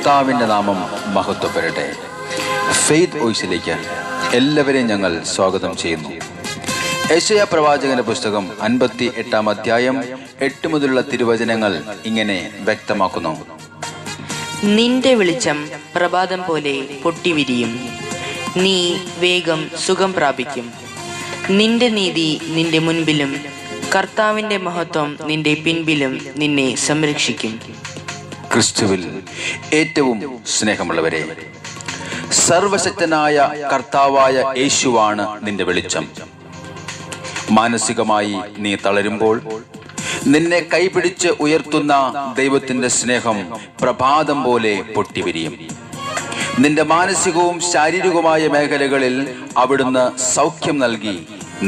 കർത്താവിൻ്റെ നാമം മഹത്വപ്പെടട്ടെ. ഫെയ്ത്ത് വോയിസിലേക്ക് എല്ലാവരെയും ഞങ്ങൾ സ്വാഗതം ചെയ്യുന്നു. യെശയ്യാ പ്രവാചകന്റെ പുസ്തകം 58-ാം അധ്യായം 8 മുതലുള്ള തിരുവചനങ്ങൾ ഇങ്ങനെ വ്യക്തമാക്കുന്നു. നിന്റെ വെളിച്ചം പ്രഭാതം പോലെ പൊട്ടിവിരിയും, നീ വേഗം സുഖം പ്രാപിക്കും. നിന്റെ നീതി നിന്റെ മുൻപിലും കർത്താവിന്റെ മഹത്വം നിന്റെ പിൻപിലും നിന്നെ സംരക്ഷിക്കും. ക്രിസ്തുവിൽ ഏറ്റവും സ്നേഹമുള്ളവരെ, സർവശക്തനായ കർത്താവായ യേശുവാണ് നിന്റെ വെളിച്ചം. മാനസികമായി നീ തളരുമ്പോൾ നിന്നെ കൈപിടിച്ച് ഉയർത്തുന്ന ദൈവത്തിന്റെ സ്നേഹം പ്രഭാതം പോലെ പൊട്ടിവിരിയും. നിന്റെ മാനസികവും ശാരീരികവുമായ മേഖലകളിൽ അവിടുന്ന് സൗഖ്യം നൽകി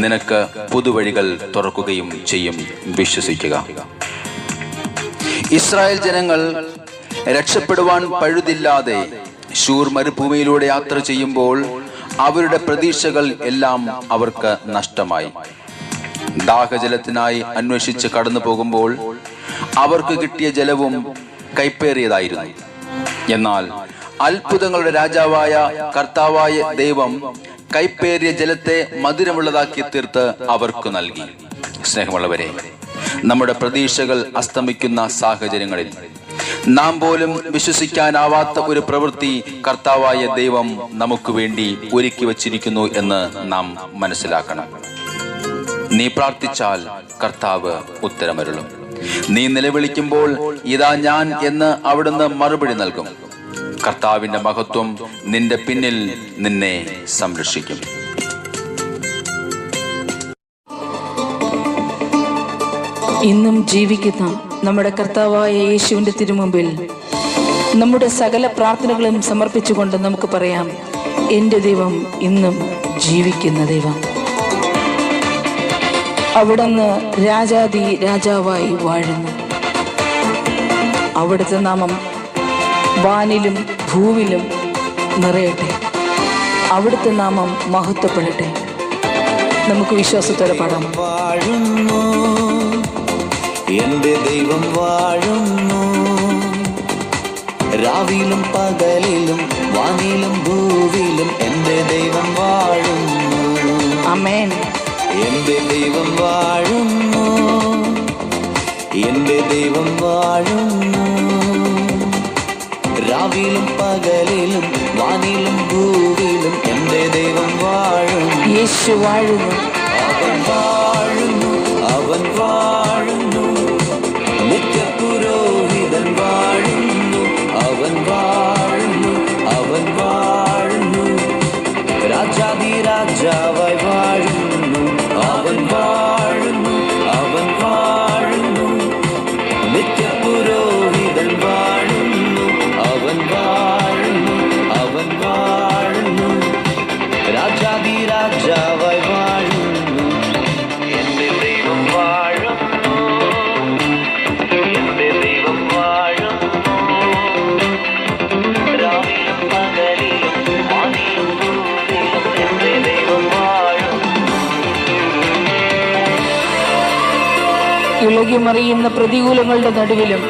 നിനക്ക് പുതുവഴികൾ തുറക്കുകയും ചെയ്യും. വിശ്വസിക്കുക. ഇസ്രായേൽ ജനങ്ങൾ രക്ഷപ്പെടുവാൻ പഴുതില്ലാതെ ശൂർ മരുഭൂമിയിലൂടെ യാത്ര ചെയ്യുമ്പോൾ അവരുടെ പ്രതീക്ഷകൾ എല്ലാം അവർക്ക് നഷ്ടമായി. ദാഹജലത്തിനായി അന്വേഷിച്ച് കടന്നു പോകുമ്പോൾ അവർക്ക് കിട്ടിയ ജലവും കൈപ്പേറിയതായിരുന്നു. എന്നാൽ അത്ഭുതങ്ങളുടെ രാജാവായ കർത്താവായ ദൈവം കൈപ്പേറിയ ജലത്തെ മധുരമുള്ളതാക്കി തീർത്ത് അവർക്ക് നൽകി. സ്നേഹമുള്ളവരെ, നമ്മുടെ പ്രതീക്ഷകൾ അസ്തമിക്കുന്ന സാഹചര്യങ്ങളിൽ നാം പോലും വിശ്വസിക്കാനാവാത്ത ഒരു പ്രവൃത്തി കർത്താവായ ദൈവം നമുക്ക് വേണ്ടി ഒരുക്കി വച്ചിരിക്കുന്നു എന്ന് നാം മനസ്സിലാക്കണം. നീ പ്രാർത്ഥിച്ചാൽ കർത്താവ് ഉത്തരമരുളും. നീ നിലവിളിക്കുമ്പോൾ ഇതാ ഞാൻ എന്ന് അവിടുന്ന് മറുപടി നൽകും. കർത്താവിന്റെ മഹത്വം നിന്റെ പിന്നിൽ നിന്നെ സംരക്ഷിക്കും. ഇന്നും ജീവിക്കുന്ന നമ്മുടെ കർത്താവായ യേശുവിന്റെ തിരുമുമ്പിൽ നമ്മുടെ സകല പ്രാർത്ഥനകളും സമർപ്പിച്ചുകൊണ്ട് നമുക്ക് പറയാം, എൻ്റെ ദൈവം ഇന്നും ജീവിക്കുന്ന ദൈവം. അവിടുന്ന് രാജാതി രാജാവായി വാഴുന്നു. അവിടുത്തെ നാമം വാനിലും ഭൂവിലും നിറയട്ടെ. അവിടുത്തെ നാമം മഹത്വപ്പെടട്ടെ. നമുക്ക് വിശ്വാസത്തോടെ പാടാം. വാഴുന്നു എൻ്റെ ദൈവം വാഴുന്നു, രാവിലും പകലിലും വാനിലും ഭൂവിലും എൻ്റെ ദൈവം വാഴുന്നു. ആമേൻ. എൻ്റെ ദൈവം വാഴുന്നു, എൻ്റെ ദൈവം വാഴുന്നു, രാവിലും പകലിലും വാനിലും ഭൂവിലും എൻ്റെ ദൈവം വാഴുന്നു. യേശു വാഴുന്നു. അവൻ വാഴുന്നു, അവൻ വാഴുന്നു, നിത്യപുരോഹിതൻ വാഴുന്നു. അവൻ വാഴുന്നു, അവൻ വാഴുന്നു, രാജാതി രാജാവായി വാഴുന്നു. അവൻ വാഴുന്നു, അവൻ വാഴുന്നു, നിത്യപുരോഹിതൻ വാഴുന്നു. അവൻ വാഴുന്നു, അവൻ വാഴുന്നു, രാജാതി രാജാവായി വാഴുന്നു. എൻ്റെ ദൈവം വാഴുന്നു, എൻ്റെ ദൈവം വാഴുന്നു, രാവിലും പകലിലും വാനിലും ഭൂമിയിലും എൻ്റെ ദൈവം വാഴുന്നു. ഇളകിമറിയുന്ന പ്രതികൂലങ്ങളുടെ നടുവിലും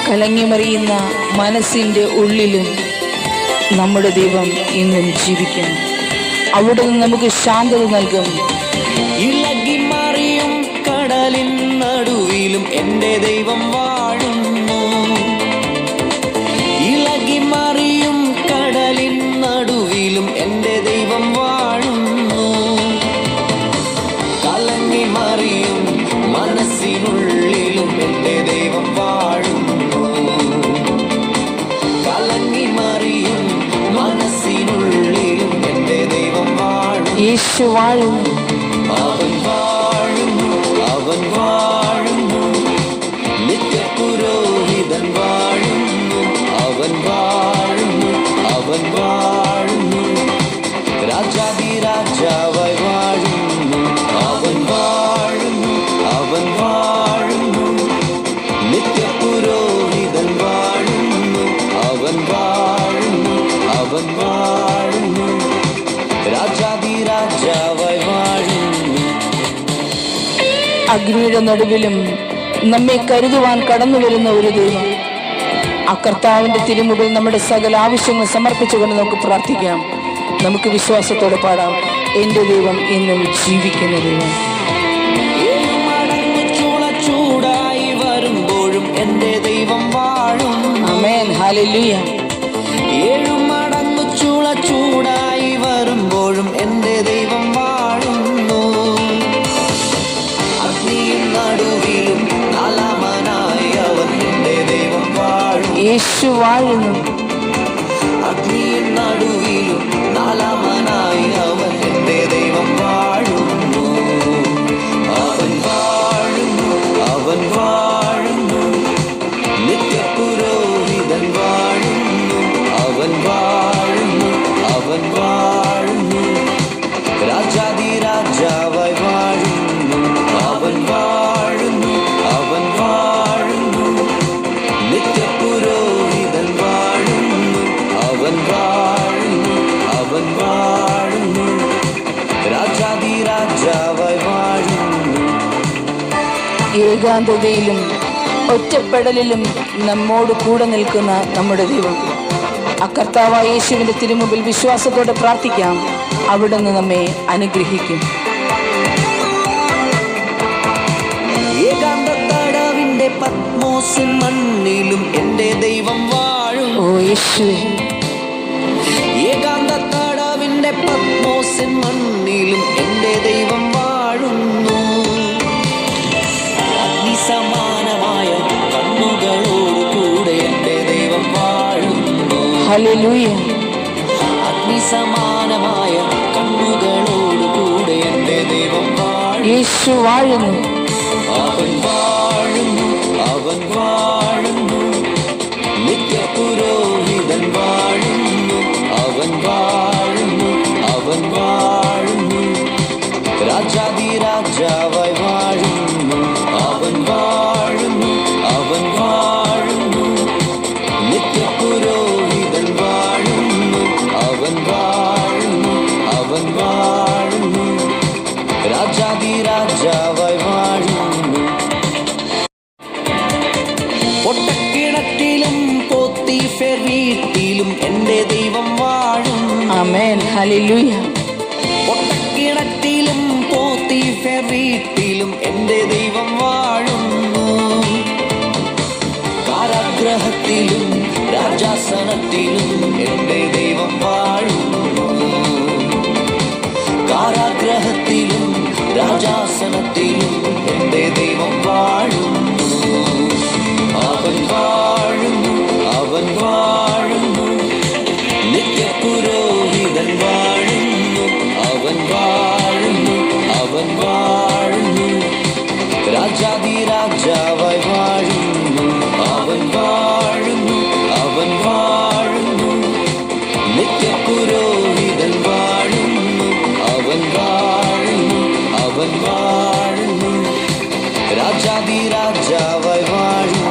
കലങ്ങിമറിയുന്ന മനസ്സിൻ്റെ ഉള്ളിലും നമ്മുടെ ദൈവം ഇന്നും ജീവിക്കുന്നു. അവിടുന്ന് നമുക്ക് ശാന്തത നൽകും. ഇളകിമറിയും കടലിൻ നടുവിലും എൻ്റെ ദൈവം വാഴുന്നു. ഇളകിമറിയും കടലിൻ നടുവിലും എൻ്റെ ദൈവം വാഴുന്നു. കലങ്ങിമറിയും മനസ്സിനുള്ളിലും എൻ്റെ ദൈവം വാഴുന്നു. കലങ്ങിമറിയും മനസ്സിനുള്ളിലും എൻ്റെ ദൈവം വാഴുന്നു. യേശു വാഴുന്നു. അവൻ വാഴുന്നു, അവൻ വാഴുന്നു, നിത്യപുരോഹിതൻ വാഴുന്നു. അവൻ വാഴുന്നു, അവൻ വാഴുന്നു, രാജാതി രാജാവായി വാഴുന്നു. അവൻ വാഴുന്നു, അവൻ വാഴുന്നു, നിത്യപുരോഹിതൻ വാഴുന്നു. അവൻ വാഴുന്നു, അവൻ വാഴുന്നു, രാജാതി രാജാവായി വാഴുന്നു. അഗ്നിയുടെ നടുവിലും നമ്മെ കരുതുവാൻ കടന്നു വരുന്ന ഒരു ദൈവം. ആ കർത്താവിന്റെ തിരുമുമ്പിൽ നമ്മുടെ സകല ആവശ്യങ്ങൾ സമർപ്പിച്ചുകൊണ്ട് നമുക്ക് പ്രാർത്ഥിക്കാം. നമുക്ക് വിശ്വാസത്തോടെ പാടാം. എന്റെ ദൈവം എന്നും ജീവിക്കുന്ന ദൈവം. ചൂടായി വരുമ്പോഴും എന്റെ ദൈവം വാഴും. ആമേൻ, ഹല്ലേലൂയ. 7 മടങ്ങ് ചൂടായി വരുമ്പോഴും എന്റെ ദൈവം വാഴുന്നു. അഗ്നിയും നടുവിലും നാലാമനായി അവൻ എന്റെ ദൈവം വാഴും. യേശു വാഴുന്നു. അഗ്നിയും നടുവിലും നാലാമനായി അവൻ എന്റെ ദൈവം വാഴുന്നു. അവൻ വാഴുന്നു, അവൻ വാഴുന്നു, നിത്യപുരോഹിതൻ വാഴുന്നു. അവൻ വാഴുന്നു, അവൻ വാഴുന്നു, രാജാധിരാജാവായി വാഴുന്നു. അവൻ വാഴുന്നു, അവൻ വാഴുന്നു, നിത്യപുരോഹിതൻ വാഴുന്നു. അവൻ വാഴുന്നു, അവൻ വാഴുന്നു, രാജാധിരാജാവായി വാഴുന്നു. ഏകാന്തതയിലും ഒറ്റപ്പെടലിലും നമ്മോട് കൂടെ നിൽക്കുന്ന നമ്മുടെ ദൈവം. ആ കർത്താവായ യേശുവിന്റെ തിരുമുമ്പിൽ വിശ്വാസത്തോടെ പ്രാർത്ഥിക്കാം. അവിടുന്ന് നമ്മെ അനുഗ്രഹിക്കും. ഏകാന്തത്തടവിന്റെ പത്മോസിൻ മണ്ണിലും എന്റെ ദൈവം വാഴും. ഓ യേശുവേ, ഏകാന്തത്തടവിന്റെ പത്മോസിൻ മണ്ണിലും എന്റെ ദൈവം വാഴുന്നു. അഗ്നിസമാനമായ കണ്ണുകളോട് കൂടെ എന്റെ ദൈവം വാഴുന്നു. ഹല്ലേലൂയ. അഗ്നിസമാനമായ കണ്ണുകളോട് കൂടെ എന്റെ ദൈവം വാഴുന്നു. യേശു വാഴുന്നു. അവൻ വാഴുന്നു, അവൻ വാഴുന്നു, നിത്യപുരോഹിതൻ വാഴുന്നു. അവൻ വാഴുന്നു, അവൻ വാഴുന്നു, രാജാധിരാജാവായി വാഴുന്നു. അവൻ വാഴുന്നു, അവൻ വാഴുന്നു, നിത്യപുരോഹിതൻ വാഴുന്നു. അവൻ വാഴുന്നു, അവൻ വാഴുന്നു, രാജാധിരാജാവായി വാഴുന്നു. പൊട്ടക്കിണറ്റിലും പോത്തീഫെർ വീട്ടിലും എന്റെ ദൈവം വാഴും. ആമേൻ, ഹല്ലേലൂയ. പൊട്ടക്കിണറ്റിലും പോത്തീഫെർ വീട്ടിലും എന്റെ ദൈവം വാഴുന്നു. കാരാഗ്രഹത്തിലും രാജാസനത്തിലും എന്റെ ദൈവം വാഴുന്നു. കാരാഗ്രഹത്തിലും രാജാസനത്തിലും എന്റെ ദൈവം വാഴുന്നു. അവൻ വാഴുന്നു, അവൻ വാഴുന്നു, നിത്യപുരോഹിതൻ വാഴുന്നു. അവൻ വാഴുന്നു, അവൻ വാഴുന്നു, രാജാധിരാജാവായി വാഴുന്നു. അവൻ വാഴുന്നു, അവൻ വാഴുന്നു, നിത്യപുരോഹിതൻ വാഴുന്നു. അവൻ വാഴുന്നു, അവൻ വാഴുന്നു, രാജാധിരാജാവായി വാഴുന്നു.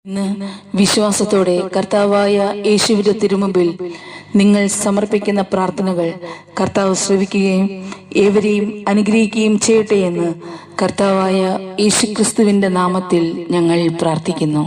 ഇന്ന് വിശ്വാസത്തോടെ കർത്താവായ യേശുവിന്റെ തിരുമുമ്പിൽ നിങ്ങൾ സമർപ്പിക്കുന്ന പ്രാർത്ഥനകൾ കർത്താവ് ശ്രവിക്കുകയും ഏവരെയും അനുഗ്രഹിക്കുകയും ചെയ്യട്ടെ എന്ന് കർത്താവായ യേശുക്രിസ്തുവിന്റെ നാമത്തിൽ ഞങ്ങൾ പ്രാർത്ഥിക്കുന്നു.